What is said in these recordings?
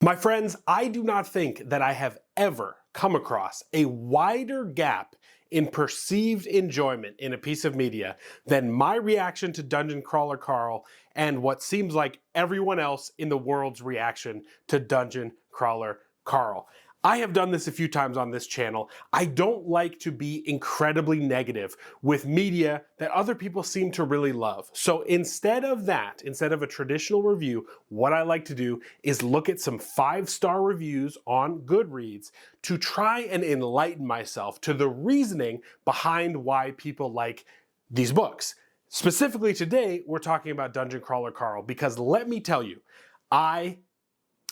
My friends, I do not think that I have ever come across a wider gap in perceived enjoyment in a piece of media than my reaction to Dungeon Crawler Carl and what seems like everyone else in the world's reaction to Dungeon Crawler Carl. I have done this a few times on this channel. I don't like to be incredibly negative with media that other people seem to really love. So instead of that, instead of a traditional review, what I like to do is look at some 5-star reviews on Goodreads to try and enlighten myself to the reasoning behind why people like these books. Specifically today, we're talking about Dungeon Crawler Carl because let me tell you,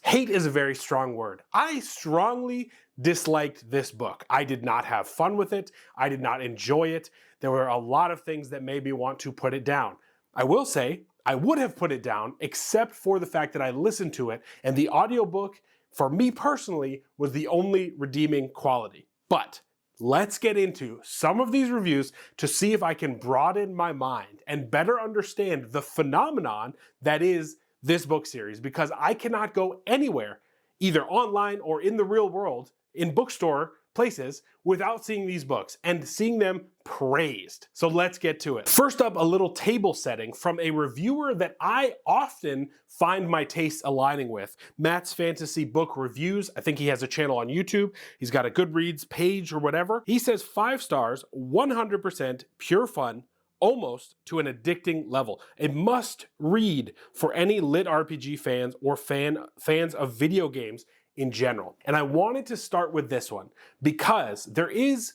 hate is a very strong word. I strongly disliked this book. I did not have fun with it. I did not enjoy it. There were a lot of things that made me want to put it down. I will say, I would have put it down except for the fact that I listened to it, and the audiobook, for me personally, was the only redeeming quality. But let's get into some of these reviews to see if I can broaden my mind and better understand the phenomenon that is this book series, because I cannot go anywhere, either online or in the real world, in bookstore places, without seeing these books and seeing them praised. So let's get to it. First up, a little table setting from a reviewer that I often find my tastes aligning with, Matt's Fantasy Book Reviews. I think he has a channel on YouTube. He's got a Goodreads page or whatever. He says 5 stars, 100% pure fun, almost to an addicting level. A must read for any lit RPG fans or fans of video games in general. And I wanted to start with this one because there is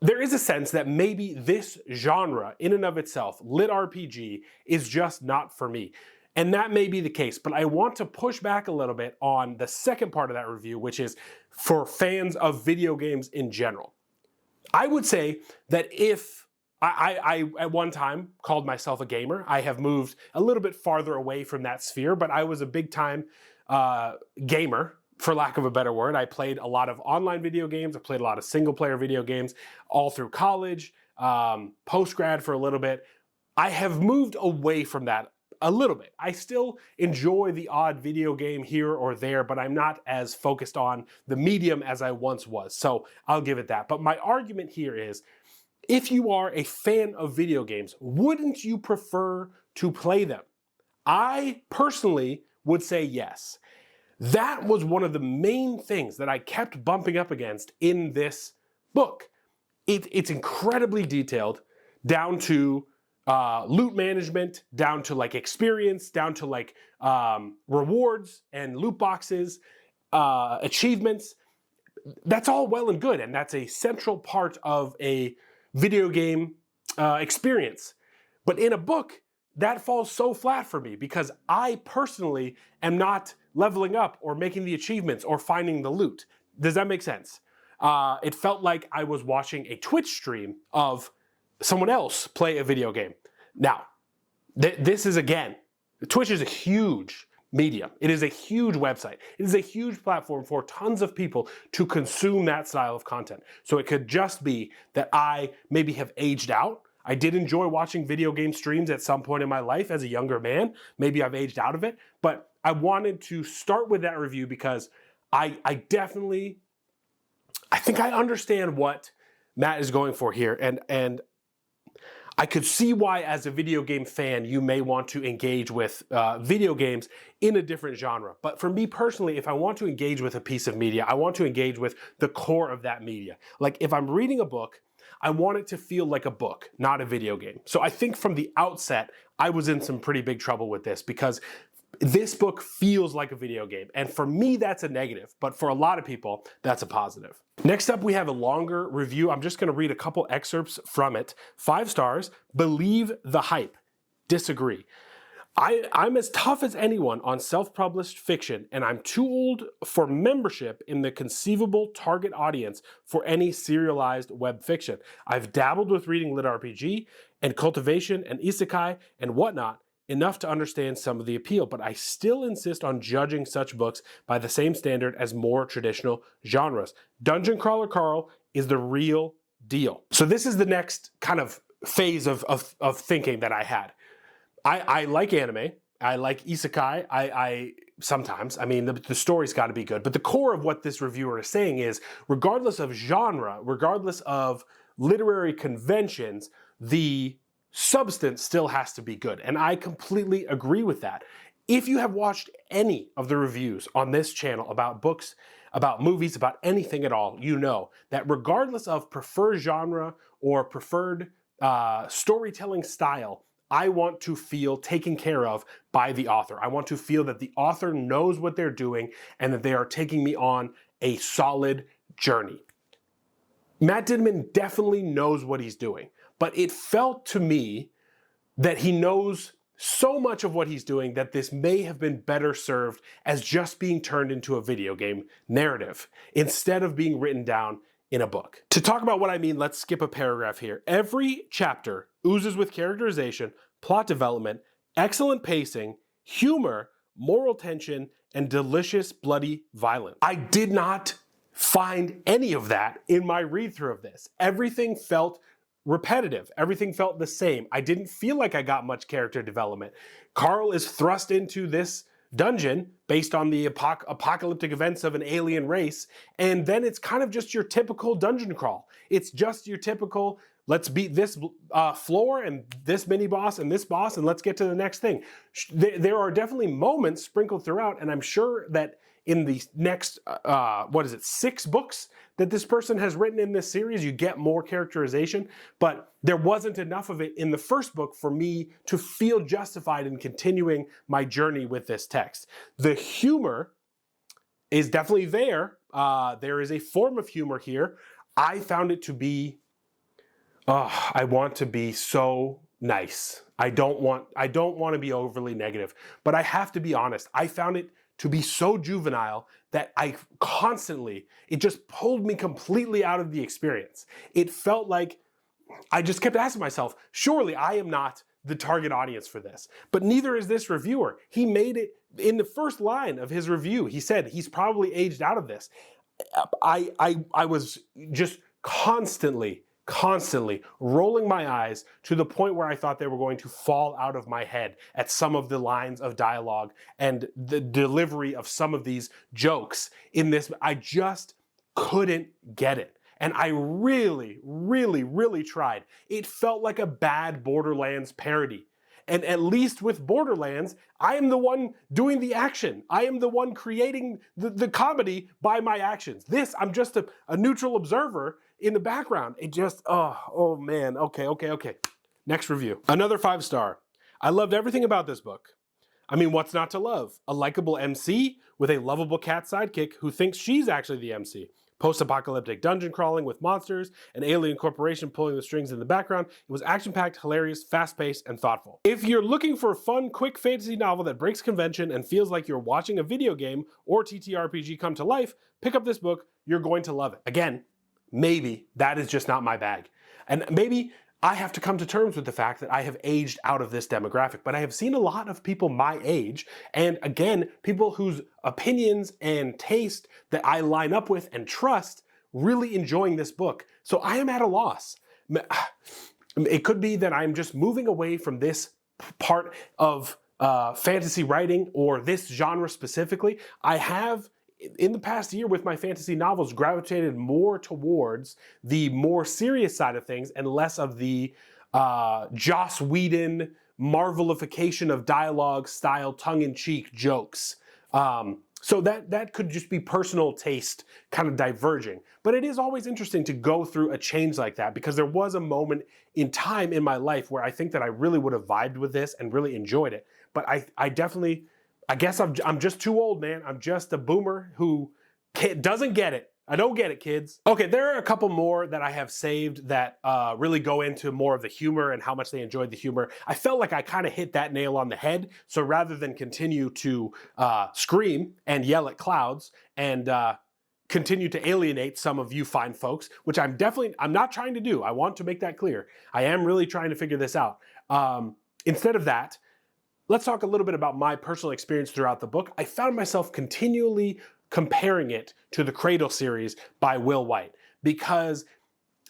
a sense that maybe this genre in and of itself, lit RPG, is just not for me. And that may be the case, but I want to push back a little bit on the second part of that review, which is for fans of video games in general. I would say that if I at one time called myself a gamer. I have moved a little bit farther away from that sphere, but I was a big time gamer, for lack of a better word. I played a lot of online video games. I played a lot of single player video games all through college, post-grad for a little bit. I have moved away from that a little bit. I still enjoy the odd video game here or there, but I'm not as focused on the medium as I once was. So I'll give it that. But my argument here is, if you are a fan of video games, wouldn't you prefer to play them? I personally would say yes. That was one of the main things that I kept bumping up against in this book. It's incredibly detailed, down to loot management, down to like experience, down to like rewards and loot boxes, achievements. That's all well and good, and that's a central part of a video game experience. But in a book, that falls so flat for me because I personally am not leveling up or making the achievements or finding the loot. Does that make sense? It felt like I was watching a Twitch stream of someone else play a video game. Now, this is, again, Twitch is a huge medium. It is a huge website. It is a huge platform for tons of people to consume that style of content. So it could just be that I maybe have aged out. I did enjoy watching video game streams at some point in my life as a younger man. Maybe I've aged out of it, but I wanted to start with that review because I think I understand what Matt is going for here, and I could see why, as a video game fan, you may want to engage with video games in a different genre. But for me personally, if I want to engage with a piece of media, I want to engage with the core of that media. Like if I'm reading a book, I want it to feel like a book, not a video game. So I think from the outset, I was in some pretty big trouble with this because this book feels like a video game. And for me, that's a negative. But for a lot of people, that's a positive. Next up, we have a longer review. I'm just going to read a couple excerpts from it. 5 stars. Believe the hype. Disagree. I'm as tough as anyone on self-published fiction, and I'm too old for membership in the conceivable target audience for any serialized web fiction. I've dabbled with reading lit RPG and cultivation and isekai and whatnot, enough to understand some of the appeal, but I still insist on judging such books by the same standard as more traditional genres. Dungeon Crawler Carl is the real deal. So this is the next kind of phase of thinking that I had. I like anime. I like isekai. I sometimes, I mean, the story's got to be good. But the core of what this reviewer is saying is, regardless of genre, regardless of literary conventions, the substance still has to be good. And I completely agree with that. If you have watched any of the reviews on this channel about books, about movies, about anything at all, you know that regardless of preferred genre or preferred storytelling style, I want to feel taken care of by the author. I want to feel that the author knows what they're doing and that they are taking me on a solid journey. Matt Ditman definitely knows what he's doing, but it felt to me that he knows so much of what he's doing that this may have been better served as just being turned into a video game narrative instead of being written down in a book. To talk about what I mean, let's skip a paragraph here. Every chapter oozes with characterization, plot development, excellent pacing, humor, moral tension, and delicious bloody violence. I did not find any of that in my read-through of this. Everything felt repetitive. Everything felt the same. I didn't feel like I got much character development. Carl is thrust into this dungeon based on the apocalyptic events of an alien race, and then it's kind of just your typical dungeon crawl. It's just your typical, let's beat this floor and this mini boss and this boss and let's get to the next thing. There are definitely moments sprinkled throughout, and I'm sure that in the next, 6 books that this person has written in this series, you get more characterization, but there wasn't enough of it in the first book for me to feel justified in continuing my journey with this text. The humor is definitely there. There is a form of humor here. I found it to be, I want to be so nice. I don't want to be overly negative, but I have to be honest. I found it to be so juvenile that it just pulled me completely out of the experience. It felt like I just kept asking myself, surely I am not the target audience for this. But neither is this reviewer. He made it in the first line of his review. He said he's probably aged out of this. I was just constantly rolling my eyes to the point where I thought they were going to fall out of my head at some of the lines of dialogue and the delivery of some of these jokes in this. I just couldn't get it. And I really tried. It felt like a bad Borderlands parody. And at least with Borderlands, I am the one doing the action. I am the one creating the comedy by my actions. This, I'm just a neutral observer in the background. It just, oh man, okay. Next review. Another 5-star. I loved everything about this book. I mean, what's not to love? A likable MC with a lovable cat sidekick who thinks she's actually the MC. Post-apocalyptic dungeon crawling with monsters, an alien corporation pulling the strings in the background. It was action-packed, hilarious, fast-paced, and thoughtful. If you're looking for a fun, quick fantasy novel that breaks convention and feels like you're watching a video game or TTRPG come to life, pick up this book. You're going to love it. Again, maybe that is just not my bag. And maybe I have to come to terms with the fact that I have aged out of this demographic, but I have seen a lot of people my age, and again, people whose opinions and taste that I line up with and trust, really enjoying this book. So I am at a loss. It could be that I'm just moving away from this part of fantasy writing or this genre specifically. I have, in the past year with my fantasy novels, gravitated more towards the more serious side of things and less of the Joss Whedon Marvelification of dialogue style tongue-in-cheek jokes. So that could just be personal taste kind of diverging. But it is always interesting to go through a change like that, because there was a moment in time in my life where I think that I really would have vibed with this and really enjoyed it. But I definitely, I guess I'm just too old, man. I'm just a boomer who doesn't get it. I don't get it, kids. Okay, there are a couple more that I have saved that really go into more of the humor and how much they enjoyed the humor. I felt like I kind of hit that nail on the head. So rather than continue to scream and yell at clouds and continue to alienate some of you fine folks, which I'm not trying to do. I want to make that clear. I am really trying to figure this out. Instead of that, let's talk a little bit about my personal experience throughout the book. I found myself continually comparing it to the Cradle series by Will White, because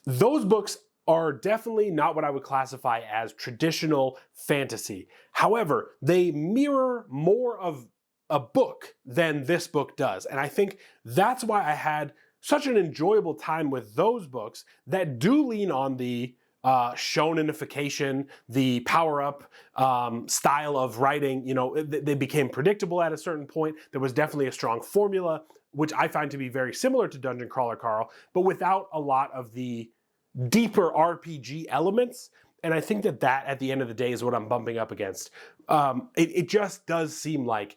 those books are definitely not what I would classify as traditional fantasy. However, they mirror more of a book than this book does. And I think that's why I had such an enjoyable time with those books that do lean on the shonenification, the power-up style of writing. You know, they became predictable at a certain point. There was definitely a strong formula, which I find to be very similar to Dungeon Crawler Carl, but without a lot of the deeper RPG elements. And I think that at the end of the day is what I'm bumping up against. It just does seem like,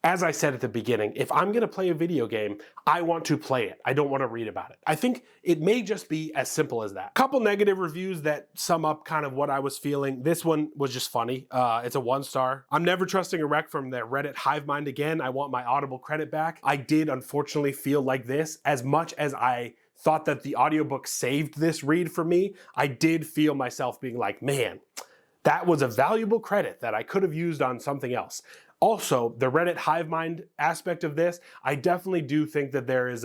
as I said at the beginning, if I'm gonna play a video game, I want to play it. I don't want to read about it. I think it may just be as simple as that. Couple negative reviews that sum up kind of what I was feeling. This one was just funny. It's a 1-star. I'm never trusting a rec from the Reddit Hivemind again. I want my Audible credit back. I did unfortunately feel like this. As much as I thought that the audiobook saved this read for me, I did feel myself being like, man, that was a valuable credit that I could have used on something else. Also, the Reddit Hivemind aspect of this, I definitely do think that there's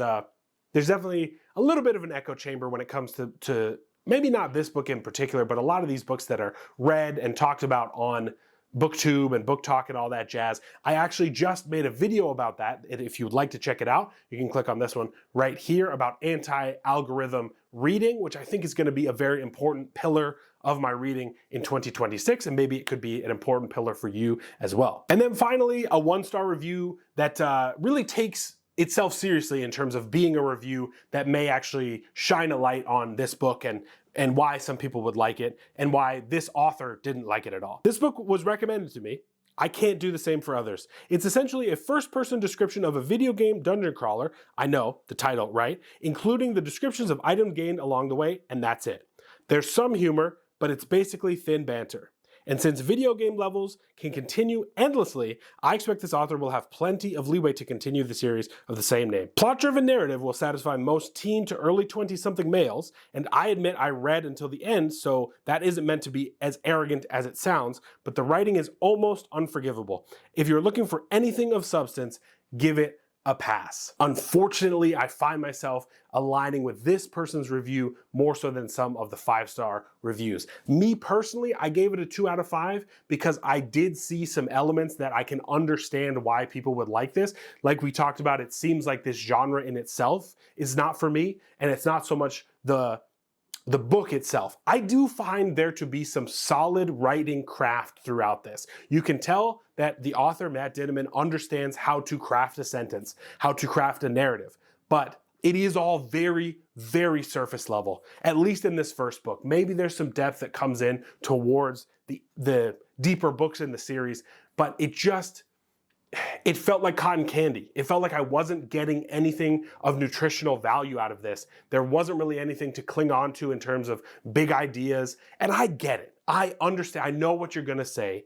definitely a little bit of an echo chamber when it comes to maybe not this book in particular, but a lot of these books that are read and talked about on BookTube and Book Talk and all that jazz. I actually just made a video about that. If you'd like to check it out, you can click on this one right here about anti-algorithm reading, which I think is going to be a very important pillar of my reading in 2026, and maybe it could be an important pillar for you as well. And then finally, a 1-star review that really takes itself seriously in terms of being a review that may actually shine a light on this book and why some people would like it and why this author didn't like it at all. This book was recommended to me. I can't do the same for others. It's essentially a first-person description of a video game dungeon crawler, I know, the title, right? Including the descriptions of items gained along the way, and that's it. There's some humor, but it's basically thin banter. And since video game levels can continue endlessly, I expect this author will have plenty of leeway to continue the series of the same name. Plot-driven narrative will satisfy most teen to early 20-something males, and I admit I read until the end, so that isn't meant to be as arrogant as it sounds, but the writing is almost unforgivable. If you're looking for anything of substance, give it a pass. Unfortunately, I find myself aligning with this person's review more so than some of the 5-star reviews. Me personally, I gave it a 2 out of 5 because I did see some elements that I can understand why people would like this. Like we talked about, it seems like this genre in itself is not for me, and it's not so much the book itself. I do find there to be some solid writing craft throughout this. You can tell that the author, Matt Dinniman, understands how to craft a sentence, how to craft a narrative, but it is all very, very surface level, at least in this first book. Maybe there's some depth that comes in towards the deeper books in the series, but it felt like cotton candy. It felt like I wasn't getting anything of nutritional value out of this. There wasn't really anything to cling on to in terms of big ideas. And I get it. I understand. I know what you're going to say.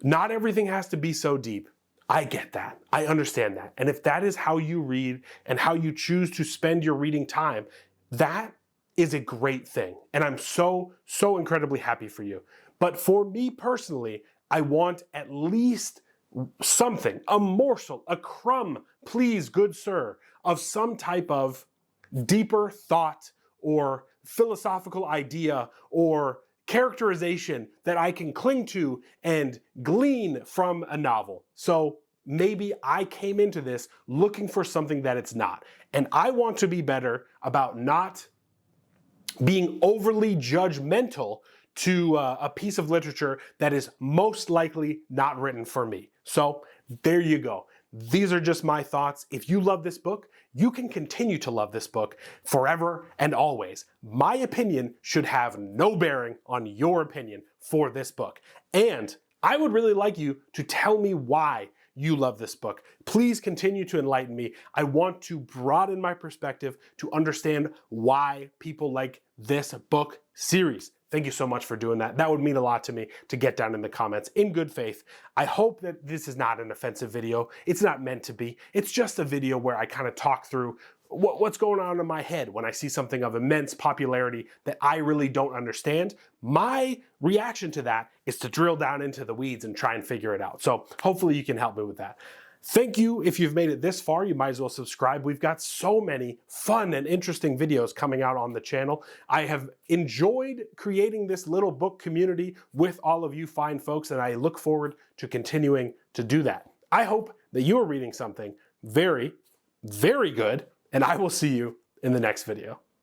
Not everything has to be so deep. I get that. I understand that. And if that is how you read and how you choose to spend your reading time, that is a great thing. And I'm so, so incredibly happy for you. But for me personally, I want at least something, a morsel, a crumb, please, good sir, of some type of deeper thought or philosophical idea or characterization that I can cling to and glean from a novel. So maybe I came into this looking for something that it's not. And I want to be better about not being overly judgmental to a piece of literature that is most likely not written for me. So there you go. These are just my thoughts. If you love this book, you can continue to love this book forever and always. My opinion should have no bearing on your opinion for this book. And I would really like you to tell me why you love this book. Please continue to enlighten me. I want to broaden my perspective to understand why people like this book series. Thank you so much for doing that. That would mean a lot to me to get down in the comments in good faith. I hope that this is not an offensive video. It's not meant to be. It's just a video where I kind of talk through what's going on in my head when I see something of immense popularity that I really don't understand. My reaction to that is to drill down into the weeds and try and figure it out. So hopefully you can help me with that. Thank you. If you've made it this far, you might as well subscribe. We've got so many fun and interesting videos coming out on the channel. I have enjoyed creating this little book community with all of you fine folks, and I look forward to continuing to do that. I hope that you are reading something very, very good, and I will see you in the next video.